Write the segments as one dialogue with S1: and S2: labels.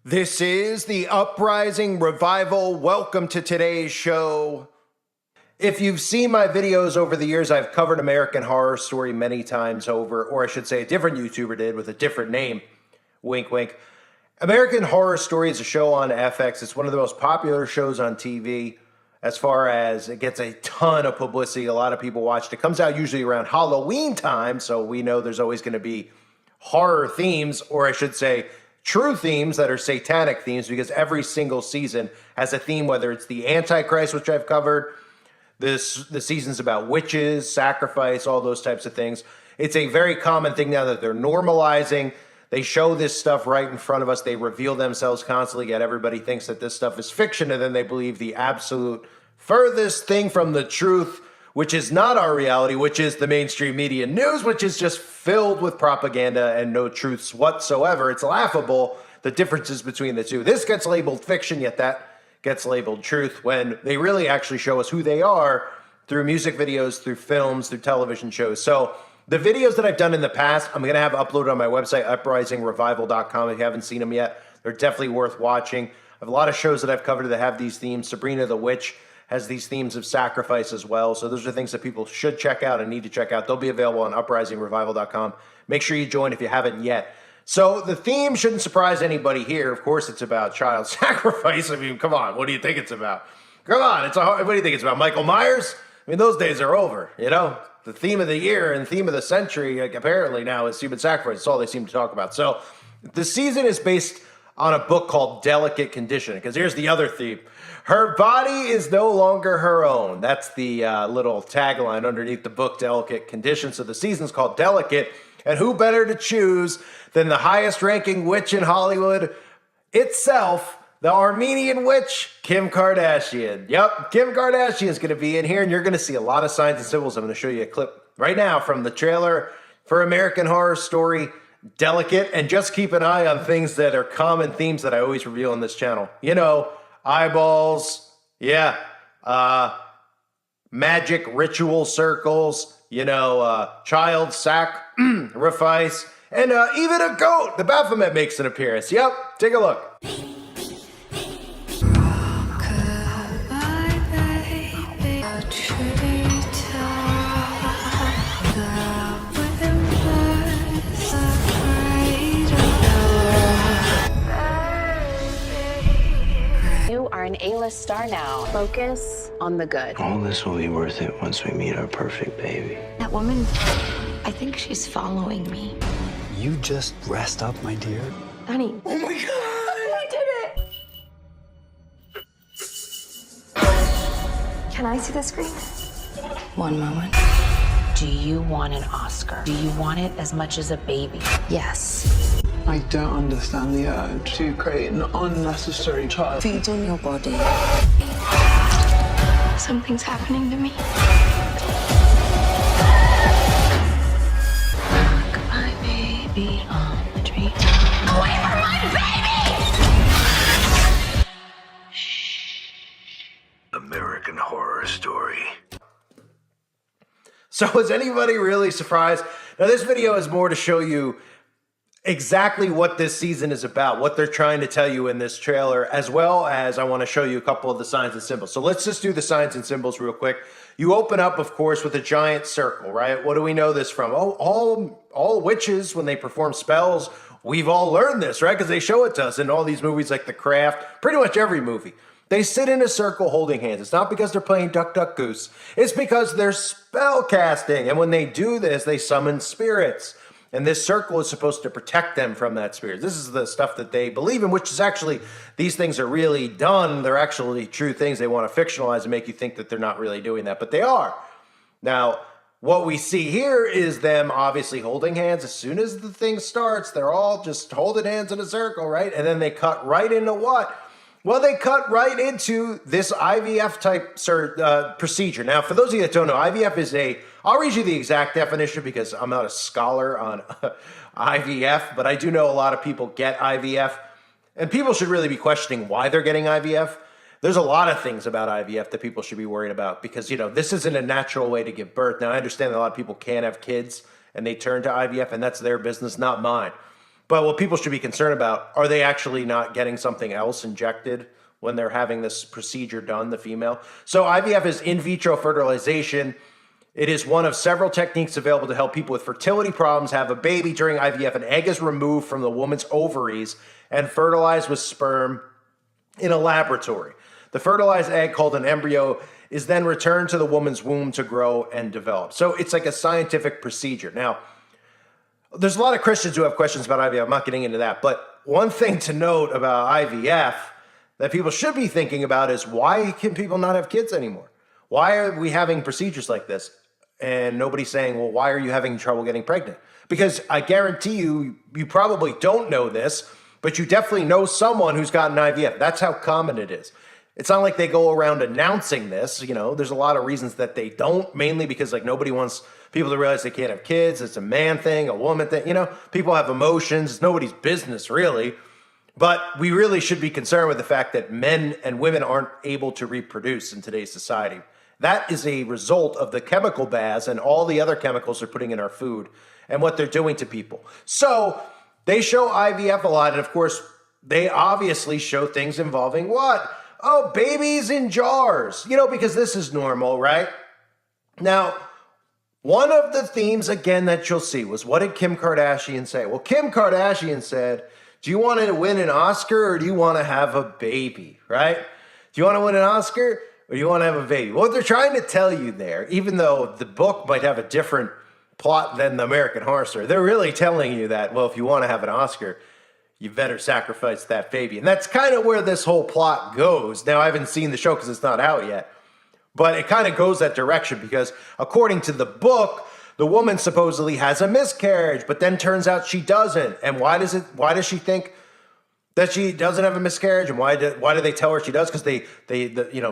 S1: This is the Uprising Revival. Welcome to today's show. If you've seen my videos over the years, I've covered American Horror Story many times over, or I should say a different YouTuber did with a different name. Wink, wink. American Horror Story is a show on FX. It's one of the most popular shows on TV as far as it gets a ton of publicity. A lot of people watch it. It comes out usually around Halloween time, so we know there's always going to be horror themes, or I should say true themes that are satanic themes, because every single season has a theme, whether it's the Antichrist, which I've covered, the season's about witches, sacrifice, all those types of things. It's a very common thing now that they're normalizing. They show this stuff right in front of us. They reveal themselves constantly, yet everybody thinks that this stuff is fiction, and then they believe the absolute furthest thing from the truth, which is not our reality, which is the mainstream media news, which is just filled with propaganda and no truths whatsoever. It's laughable, the differences between the two. This gets labeled fiction, yet that gets labeled truth, when they really actually show us who they are through music videos, through films, through television shows. So the videos that I've done in the past, I'm going to have uploaded on my website, uprisingrevival.com. If you haven't seen them yet, they're definitely worth watching. I have a lot of shows that I've covered that have these themes. Sabrina the Witch has these themes of sacrifice as well. So those are things that people should check out and need to check out. They'll be available on uprisingrevival.com. Make sure you join if you haven't yet. So the theme shouldn't surprise anybody here. Of course, it's about child sacrifice. I mean, come on. What do you think it's about? Come on. What do you think it's about? Michael Myers? I mean, those days are over, you know? The theme of the year and theme of the century, like, apparently now, is human sacrifice. That's all they seem to talk about. So the season is based on a book called Delicate Condition, because here's the other theme. Her body is no longer her own. That's the little tagline underneath the book, Delicate Condition. So the season's called Delicate, and who better to choose than the highest-ranking witch in Hollywood itself, the Armenian witch, Kim Kardashian. Yep, Kim Kardashian is going to be in here, and you're going to see a lot of signs and symbols. I'm going to show you a clip right now from the trailer for American Horror Story, Delicate, and just keep an eye on things that are common themes that I always reveal on this channel. You know, eyeballs, yeah, magic ritual circles, you know, child sacrifice, and even a goat. The Baphomet makes an appearance. Yep, take a look.
S2: You are an A-list star now. Focus on the good.
S3: All this will be worth it once we meet our perfect baby.
S4: That woman, I think she's following me.
S5: You just rest up, my dear.
S4: Honey. Oh my God, I did it! Can I see the screen? One moment.
S2: Do you want an Oscar? Do you want it as much as a baby?
S4: Yes.
S6: I don't understand the urge to create an unnecessary child.
S4: Feed on your body. Something's happening to me. Goodbye, baby, on the tree. Away from my baby!
S3: American Horror Story.
S1: So is anybody really surprised? Now, this video is more to show you exactly what this season is about, what they're trying to tell you in this trailer, as well as I want to show you a couple of the signs and symbols. So let's just do the signs and symbols real quick. You open up, of course, with a giant circle, right? What do we know this from? Oh, all witches, when they perform spells, we've all learned this, right? Because they show it to us in all these movies like The Craft, pretty much every movie. They sit in a circle holding hands. It's not because they're playing Duck, Duck, Goose. It's because they're spell casting. And when they do this, they summon spirits. And this circle is supposed to protect them from that spirit. This is the stuff that they believe in, which is actually, these things are really done. They're actually true things. They want to fictionalize and make you think that they're not really doing that, but they are. Now, what we see here is them obviously holding hands. As soon as the thing starts, they're all just holding hands in a circle, right? And then they cut right into what? Well, they cut right into this IVF type procedure. Now, for those of you that don't know, IVF is I'll read you the exact definition because I'm not a scholar on IVF, but I do know a lot of people get IVF, and people should really be questioning why they're getting IVF. There's a lot of things about IVF that people should be worried about because, you know, this isn't a natural way to give birth. Now, I understand that a lot of people can't have kids and they turn to IVF, and that's their business, not mine. But what people should be concerned about, are they actually not getting something else injected when they're having this procedure done, the female? So IVF is in vitro fertilization. It is one of several techniques available to help people with fertility problems have a baby. During IVF, an egg is removed from the woman's ovaries and fertilized with sperm in a laboratory. The fertilized egg, called an embryo, is then returned to the woman's womb to grow and develop. So it's like a scientific procedure. Now, there's a lot of Christians who have questions about IVF. I'm not getting into that. But one thing to note about IVF that people should be thinking about is, why can people not have kids anymore? Why are we having procedures like this? And nobody's saying, well, why are you having trouble getting pregnant? Because I guarantee you, you probably don't know this, but you definitely know someone who's gotten IVF. That's how common it is. It's not like they go around announcing this. You know, there's a lot of reasons that they don't, mainly because like nobody wants people to realize they can't have kids. It's a man thing, a woman thing. You know, people have emotions. It's nobody's business, really. But we really should be concerned with the fact that men and women aren't able to reproduce in today's society. That is a result of the chemical baths and all the other chemicals they're putting in our food and what they're doing to people. So they show IVF a lot. And of course, they obviously show things involving what? Oh, babies in jars, you know, because this is normal, right? Now, one of the themes, again, that you'll see was, what did Kim Kardashian say? Well, Kim Kardashian said, do you want to win an Oscar or do you want to have a baby, right? Do you want to win an Oscar or do you want to have a baby? What they're trying to tell you there, even though the book might have a different plot than the American Horror Story, they're really telling you that, well, if you want to have an Oscar, you better sacrifice that baby. And that's kind of where this whole plot goes. Now, I haven't seen the show because it's not out yet, but it kind of goes that direction because according to the book, the woman supposedly has a miscarriage, but then turns out she doesn't. And why does she think that she doesn't have a miscarriage? And why do they tell her she does? Because they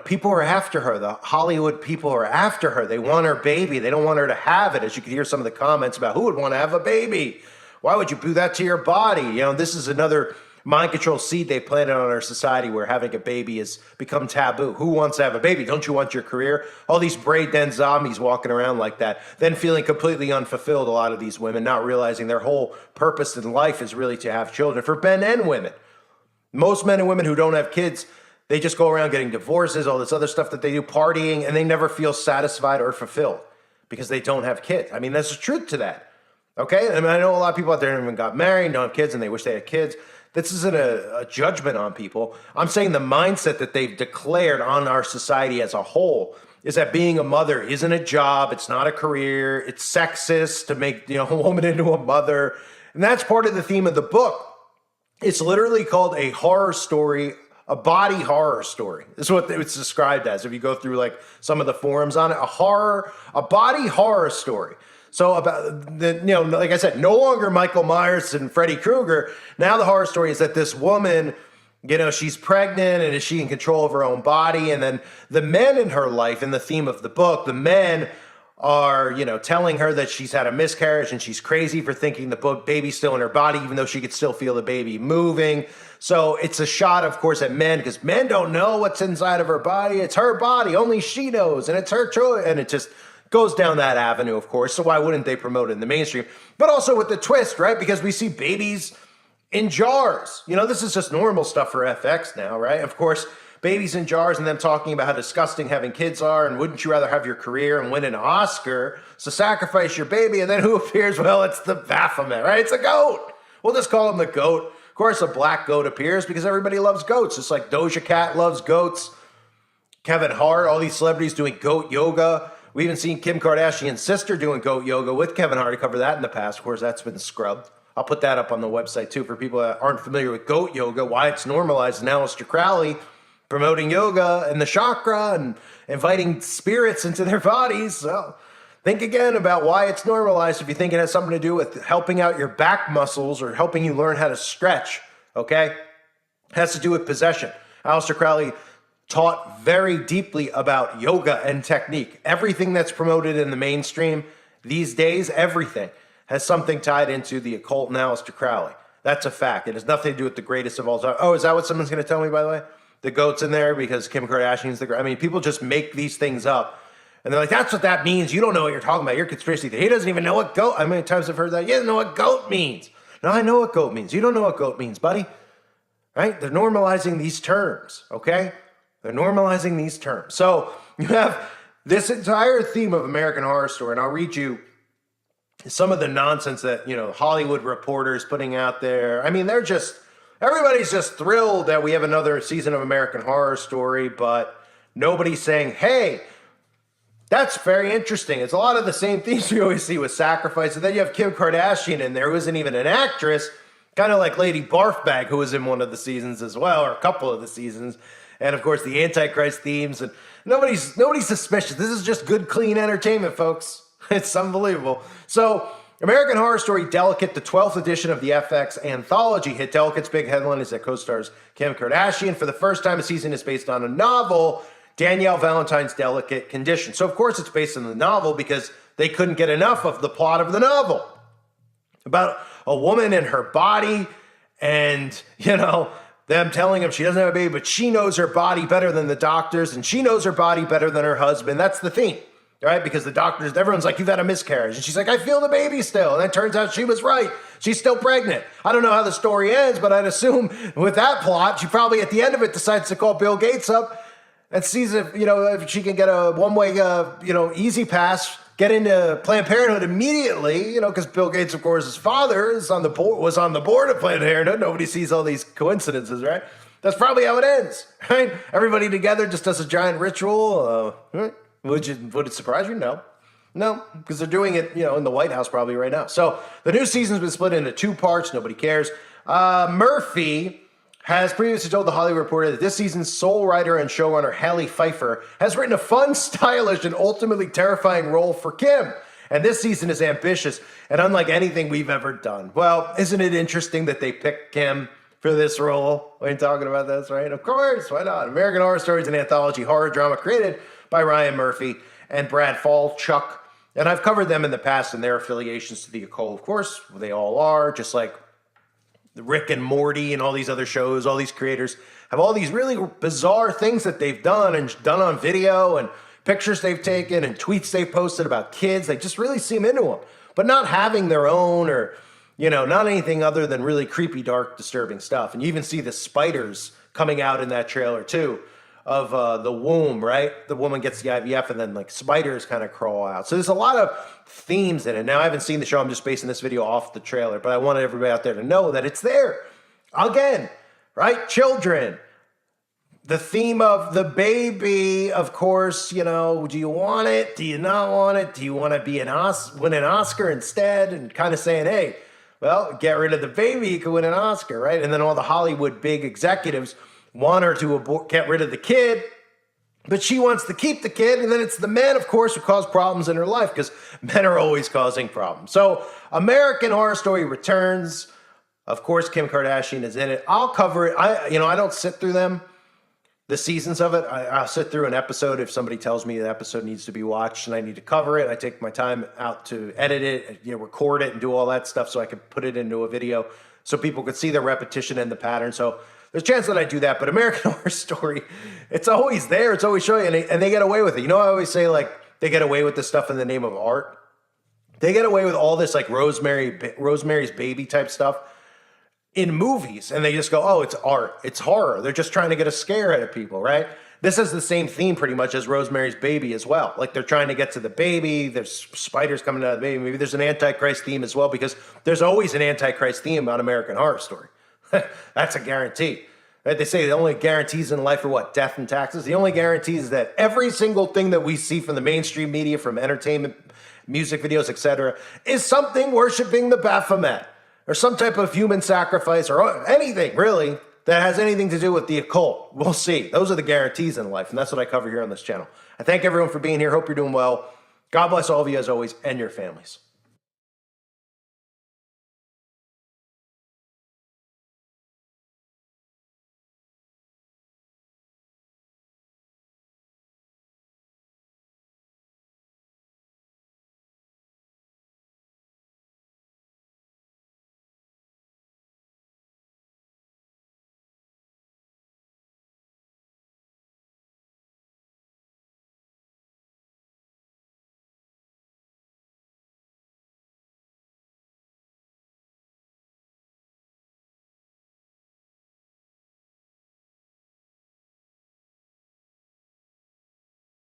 S1: people are after her. The Hollywood people are after her. They want her baby. They don't want her to have it. As you can hear some of the comments about, who would want to have a baby? Why would you do that to your body? You know, this is another mind control seed they planted on our society where having a baby has become taboo. Who wants to have a baby? Don't you want your career? All these brain-dead zombies walking around like that, then feeling completely unfulfilled, a lot of these women, not realizing their whole purpose in life is really to have children, for men and women. Most men and women who don't have kids, they just go around getting divorces, all this other stuff that they do, partying, and they never feel satisfied or fulfilled because they don't have kids. I mean, there's the truth to that. Okay? I mean, I know a lot of people out there haven't even got married, don't have kids, and they wish they had kids. This isn't a judgment on people. I'm saying the mindset that they've declared on our society as a whole is that being a mother isn't a job, it's not a career, it's sexist to make a woman into a mother. And that's part of the theme of the book. It's literally called a horror story, a body horror story. This is what it's described as. If you go through like some of the forums on it, a body horror story. So about like I said, no longer Michael Myers and Freddy Krueger. Now the horror story is that this woman, she's pregnant and is she in control of her own body? And then the men in her life, in the theme of the book, the men are, telling her that she's had a miscarriage and she's crazy for thinking the baby's still in her body, even though she could still feel the baby moving. So it's a shot, of course, at men, because men don't know what's inside of her body. It's her body. Only she knows. And it's her choice. And it just goes down that avenue, of course. So why wouldn't they promote it in the mainstream? But also with the twist, right? Because we see babies in jars. This is just normal stuff for FX now, right? Of course, babies in jars and them talking about how disgusting having kids are, and wouldn't you rather have your career and win an Oscar? So sacrifice your baby, and then who appears? Well, it's the Baphomet, right? It's a goat. We'll just call him the goat. Of course, a black goat appears because everybody loves goats. Just like Doja Cat loves goats. Kevin Hart, all these celebrities doing goat yoga. We even seen Kim Kardashian's sister doing goat yoga with Kevin Hart. I covered that in the past. Of course, that's been scrubbed. I'll put that up on the website, too, for people that aren't familiar with goat yoga, why it's normalized. And Aleister Crowley promoting yoga and the chakra and inviting spirits into their bodies. So think again about why it's normalized if you think it has something to do with helping out your back muscles or helping you learn how to stretch, okay? It has to do with possession. Aleister Crowley taught very deeply about yoga and technique. Everything that's promoted in the mainstream these days, everything, has something tied into the occult and Aleister Crowley. That's a fact. It has nothing to do with the greatest of all time. Oh, is that what someone's going to tell me, by the way? The goat's in there because Kim Kardashian's the great. I mean, people just make these things up. And they're like, that's what that means. You don't know what you're talking about. You're conspiracy theory. He doesn't even know what goat. How many times I've heard that? He doesn't know what goat means. No, I know what GOAT means. You don't know what GOAT means, buddy. Right? They're normalizing these terms, okay? They're normalizing these terms. So you have this entire theme of American Horror Story, and I'll read you some of the nonsense that, Hollywood Reporter's putting out there. I mean, everybody's just thrilled that we have another season of American Horror Story, but nobody's saying, hey, that's very interesting. It's a lot of the same themes we always see with Sacrifice. And then you have Kim Kardashian in there, who isn't even an actress, kind of like Lady Barfbag, who was in one of the seasons as well, or a couple of the seasons. And of course, the Antichrist themes. And nobody's suspicious. This is just good, clean entertainment, folks. It's unbelievable. So, American Horror Story Delicate, the 12th edition of the FX anthology hit. Delicate's big headline is that co-stars Kim Kardashian. For the first time, a season is based on a novel, Danielle Valentine's Delicate Condition. So, of course, it's based on the novel because they couldn't get enough of the plot of the novel. About a woman and her body and, them telling him she doesn't have a baby, but she knows her body better than the doctors and she knows her body better than her husband. That's the theme. Right? Because the doctors, everyone's like, you've had a miscarriage. And she's like, I feel the baby still. And it turns out she was right. She's still pregnant. I don't know how the story ends, but I'd assume with that plot, she probably at the end of it decides to call Bill Gates up and sees if she can get a one-way, easy pass, get into Planned Parenthood immediately, because Bill Gates, of course, his father was on the board of Planned Parenthood. Nobody sees all these coincidences, right? That's probably how it ends, right? Everybody together just does a giant ritual, right? Would it surprise you? No, because they're doing it, in the White House probably right now. So the new season's been split into 2 parts. Nobody cares. Murphy has previously told The Hollywood Reporter that this season's sole writer and showrunner Halle Pfeiffer has written a fun, stylish, and ultimately terrifying role for Kim. And this season is ambitious and unlike anything we've ever done. Well, isn't it interesting that they picked Kim for this role? We're talking about this, right? Of course, why not? American Horror Story is an anthology horror drama created by Ryan Murphy and Brad Falchuk. And I've covered them in the past and their affiliations to the occult. Of course, they all are, just like Rick and Morty and all these other shows. All these creators have all these really bizarre things that they've done and done on video and pictures they've taken and tweets they've posted about kids. They just really seem into them, but not having their own or, not anything other than really creepy, dark, disturbing stuff. And you even see the spiders coming out in that trailer too. Of the womb, right? The woman gets the IVF and then like spiders kind of crawl out. So there's a lot of themes in it. Now I haven't seen the show. I'm just basing this video off the trailer, but I wanted everybody out there to know that it's there. Again, right? Children. The theme of the baby, of course, do you want it? Do you not want it? Do you want to be win an Oscar instead? And kind of saying, hey, well, get rid of the baby, you can win an Oscar, right? And then all the Hollywood big executives want her to get rid of the kid, but she wants to keep the kid, and then it's the men, of course, who cause problems in her life, because men are always causing problems. So American Horror Story returns. Of course, Kim Kardashian is in it. I'll cover it. I don't sit through the seasons of it. I'll sit through an episode if somebody tells me the episode needs to be watched and I need to cover it. I take my time out to edit it, record it, and do all that stuff so I can put it into a video so people could see the repetition and the pattern. So there's a chance that I do that, but American Horror Story, it's always there. It's always showing, and they get away with it. I always say, like, they get away with this stuff in the name of art. They get away with all this, like, Rosemary's Baby type stuff in movies, and they just go, oh, it's art. It's horror. They're just trying to get a scare out of people, right? This is the same theme pretty much as Rosemary's Baby as well. Like, they're trying to get to the baby. There's spiders coming out of the baby. Maybe there's an Antichrist theme as well, because there's always an Antichrist theme on American Horror Story. That's a guarantee. Right? They say the only guarantees in life are what? Death and taxes. The only guarantees is that every single thing that we see from the mainstream media, from entertainment, music videos, etc., is something worshiping the Baphomet or some type of human sacrifice or anything, really, that has anything to do with the occult. We'll see. Those are the guarantees in life, and that's what I cover here on this channel. I thank everyone for being here. Hope you're doing well. God bless all of you as always and your families.